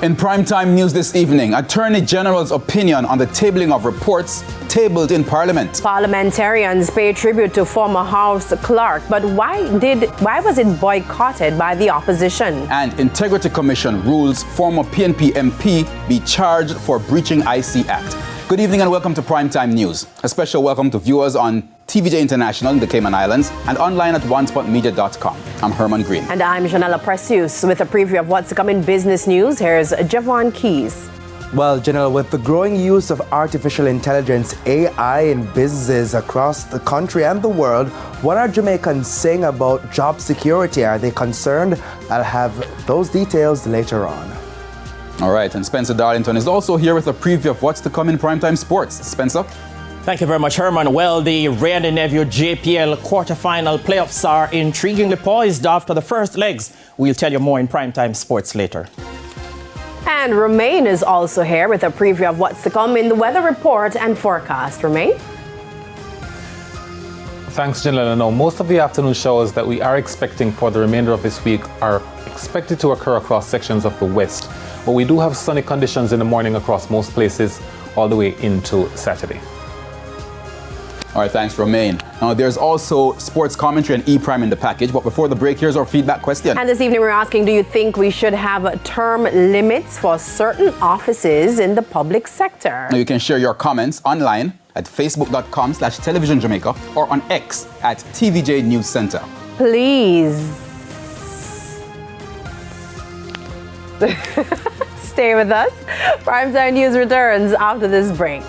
In primetime news this evening, Attorney General's opinion on the tabling of reports tabled in Parliament. Parliamentarians pay tribute to former House clerk, but why was it boycotted by the opposition? And Integrity Commission rules former PNP MP be charged for breaching IC Act. Good evening and welcome to Primetime News. A special welcome to viewers on TVJ International in the Cayman Islands and online at onespotmedia.com. I'm Herman Green. And I'm Janella Precious with a preview of what's to come in business news. Here's Javon Keys. Well, Janelle, with the growing use of artificial intelligence, AI in businesses across the country and the world, what are Jamaicans saying about job security? Are they concerned? I'll have those details later on. All right, and Spencer Darlington is also here with a preview of what's to come in Primetime Sports. Spencer? Thank you very much, Herman. Well, the Randy Neville JPL quarterfinal playoffs are intriguingly poised after the first legs. We'll tell you more in Primetime Sports later. And Romain is also here with a preview of what's to come in the weather report and forecast. Romain? Thanks, Janella. Now, most of the afternoon showers that we are expecting for the remainder of this week are expected to occur across sections of the west. But we do have sunny conditions in the morning across most places all the way into Saturday. All right, thanks, Romain. Now, there's also sports commentary and E-Prime in the package. But before the break, here's our feedback question. And this evening, we're asking, do you think we should have term limits for certain offices in the public sector? Now, you can share your comments online at facebook.com/televisionjamaica or on X at TVJ News Center. Please. Stay with us. Primetime News returns after this break.